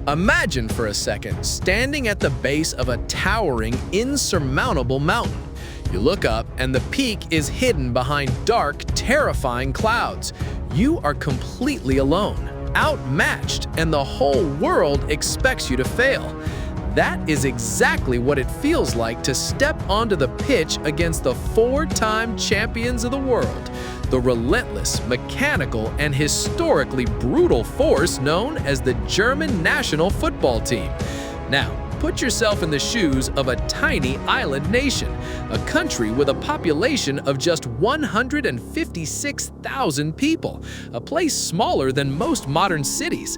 Imagine for a second standing at the base of a towering, insurmountable mountain. You look up and the peak is hidden behind dark, terrifying clouds. You are completely alone, outmatched, and the whole world expects you to fail. That is exactly what it feels like to step onto the pitch against the four-time champions of the world, the relentless, mechanical, and historically brutal force known as the German national football team. Now, put yourself in the shoes of a tiny island nation, a country with a population of just 156,000 people, a place smaller than most modern cities.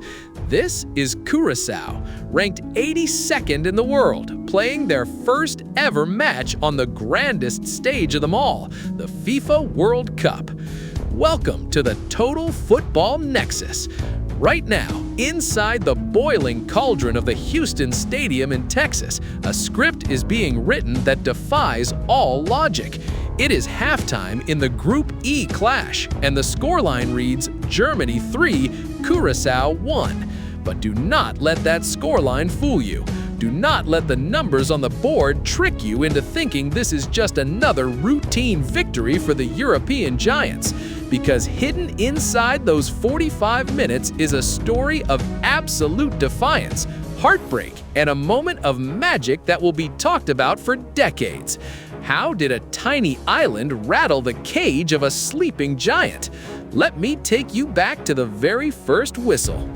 This is Curacao, ranked 82nd in the world, playing their first ever match on the grandest stage of them all, the FIFA World Cup. Welcome to the Total Football Nexus. Right now, inside the boiling cauldron of the Houston Stadium in Texas, a script is being written that defies all logic. It is halftime in the Group E clash, and the scoreline reads Germany 3, Curacao 1. But do not let that scoreline fool you. Do not let the numbers on the board trick you into thinking this is just another routine victory for the European giants. Because hidden inside those 45 minutes is a story of absolute defiance, heartbreak, and a moment of magic that will be talked about for decades. How did a tiny island rattle the cage of a sleeping giant? Let me take you back to the very first whistle.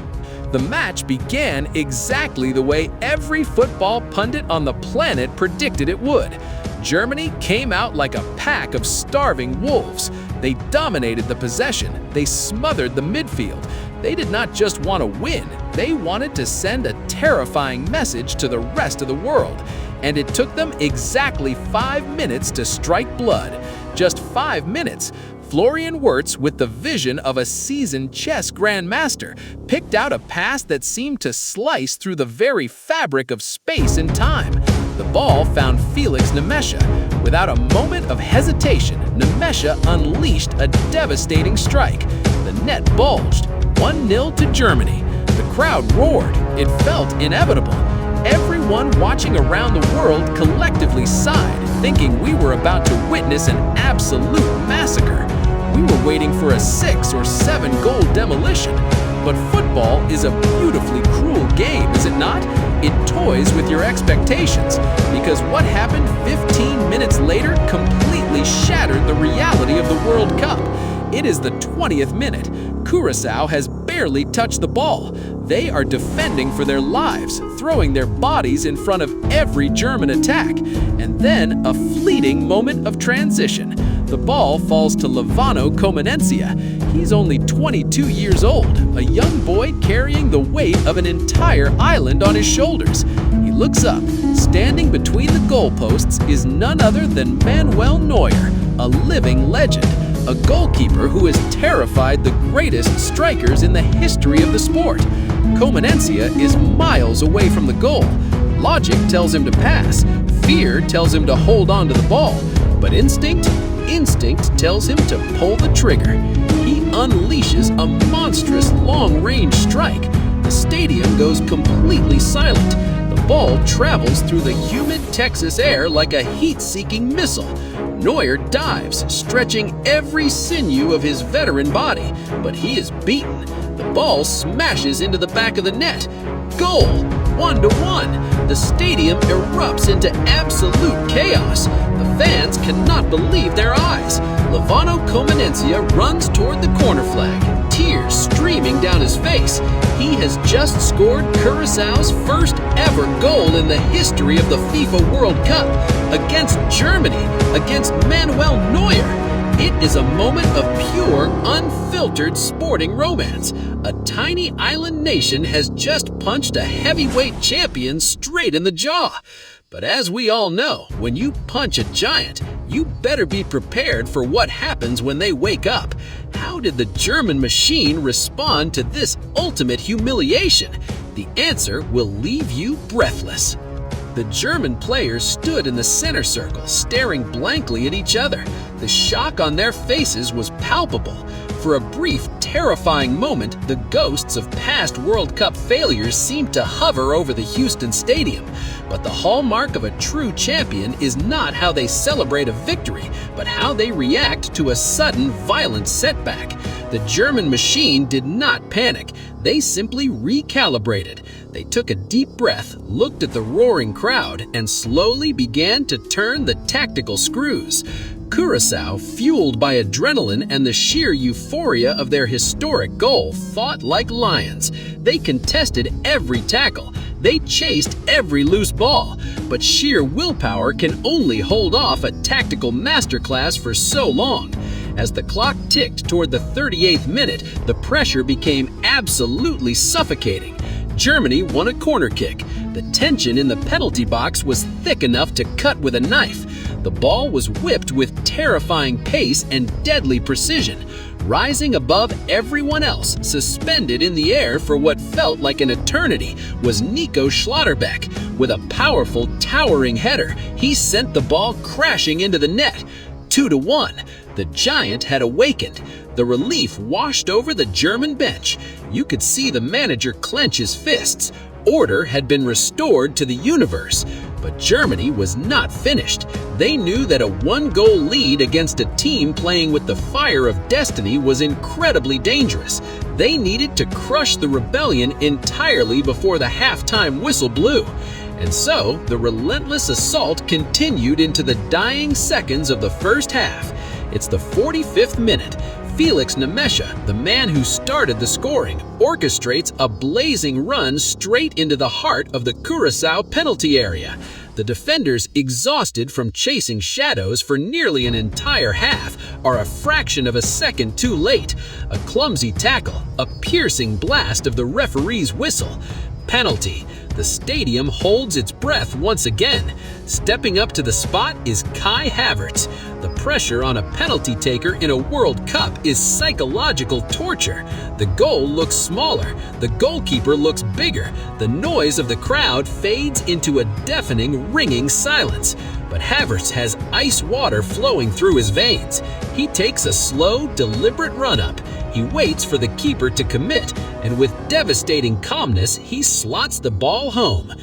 The match began exactly the way every football pundit on the planet predicted it would. Germany came out like a pack of starving wolves. They dominated the possession. They smothered the midfield. They did not just want to win, they wanted to send a terrifying message to the rest of the world. And it took them exactly 5 minutes to strike blood. Just 5 minutes. Florian Wirtz, with the vision of a seasoned chess grandmaster, picked out a pass that seemed to slice through the very fabric of space and time. The ball found Felix Nmecha. Without a moment of hesitation, Nmecha unleashed a devastating strike. The net bulged, 1-0 to Germany. The crowd roared. It felt inevitable. Everyone watching around the world collectively sighed, thinking we were about to witness an absolute massacre. We were waiting for a 6 or 7 goal demolition. But football is a beautifully cruel game, is it not? It toys with your expectations, because what happened 15 minutes later completely shattered the reality of the World Cup. It is the 20th minute. Curacao has barely touched the ball. They are defending for their lives, throwing their bodies in front of every German attack. And then a fleeting moment of transition. The ball falls to Livano Comenencia. He's only 22 years old, a young boy carrying the weight of an entire island on his shoulders. He looks up. Standing between the goalposts is none other than Manuel Neuer, a living legend, a goalkeeper who has terrified the greatest strikers in the history of the sport. Comenencia is miles away from the goal. Logic tells him to pass. Fear tells him to hold on to the ball. But instinct tells him to pull the trigger. He unleashes a monstrous long-range strike. The stadium goes completely silent. The ball travels through the humid Texas air like a heat-seeking missile. Neuer dives, stretching every sinew of his veteran body, but he is beaten. The ball smashes into the back of the net. Goal! 1-1. The stadium erupts into absolute chaos. The fans cannot believe their eyes. Livano Comenencia runs toward the corner flag, tears streaming down his face. He has just scored Curaçao's first ever goal in the history of the FIFA World Cup against Germany, against Manuel Neuer. It is a moment of pure, unfiltered sporting romance. A tiny island nation has just punched a heavyweight champion straight in the jaw. But as we all know, when you punch a giant, you better be prepared for what happens when they wake up. How did the German machine respond to this ultimate humiliation? The answer will leave you breathless. The German players stood in the center circle, staring blankly at each other. The shock on their faces was palpable. For a brief, terrifying moment, the ghosts of past World Cup failures seemed to hover over the Houston Stadium. But the hallmark of a true champion is not how they celebrate a victory, but how they react to a sudden, violent setback. The German machine did not panic. They simply recalibrated. They took a deep breath, looked at the roaring crowd, and slowly began to turn the tactical screws. Curacao, fueled by adrenaline and the sheer euphoria of their historic goal, fought like lions. They contested every tackle. They chased every loose ball. But sheer willpower can only hold off a tactical masterclass for so long. As the clock ticked toward the 38th minute, the pressure became absolutely suffocating. Germany won a corner kick. The tension in the penalty box was thick enough to cut with a knife. The ball was whipped with terrifying pace and deadly precision. Rising above everyone else, suspended in the air for what felt like an eternity, was Nico Schlotterbeck. With a powerful, towering header, he sent the ball crashing into the net. 2-1. The giant had awakened. The relief washed over the German bench. You could see the manager clench his fists. Order had been restored to the universe. But Germany was not finished. They knew that a one-goal lead against a team playing with the fire of destiny was incredibly dangerous. They needed to crush the rebellion entirely before the halftime whistle blew. And so, the relentless assault continued into the dying seconds of the first half. It's the 45th minute. Felix Nmecha, the man who started the scoring, orchestrates a blazing run straight into the heart of the Curacao penalty area. The defenders, exhausted from chasing shadows for nearly an entire half, are a fraction of a second too late. A clumsy tackle, a piercing blast of the referee's whistle. Penalty. The stadium holds its breath once again. Stepping up to the spot is Kai Havertz. The pressure on a penalty taker in a World Cup is psychological torture. The goal looks smaller. The goalkeeper looks bigger. The noise of the crowd fades into a deafening, ringing silence. But Havertz has ice water flowing through his veins. He takes a slow, deliberate run-up. He waits for the keeper to commit, and with devastating calmness, he slots the ball home.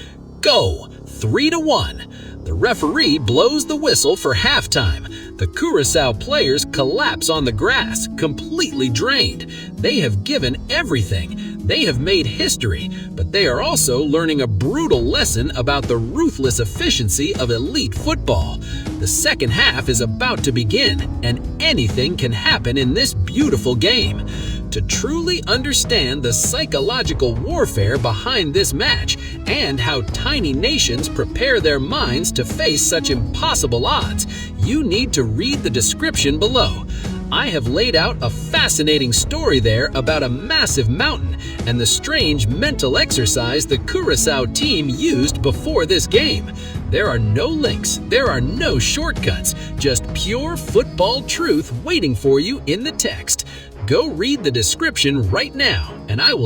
Go! 3-1. The referee blows the whistle for halftime. The Curacao players collapse on the grass, completely drained. They have given everything. They have made history, but they are also learning a brutal lesson about the ruthless efficiency of elite football. The second half is about to begin, and anything can happen in this beautiful game. To truly understand the psychological warfare behind this match and how tiny nations prepare their minds to face such impossible odds, you need to read the description below. I have laid out a fascinating story there about a massive mountain and the strange mental exercise the Curacao team used before this game. There are no links, there are no shortcuts, just pure football truth waiting for you in the text. Go read the description right now, and I will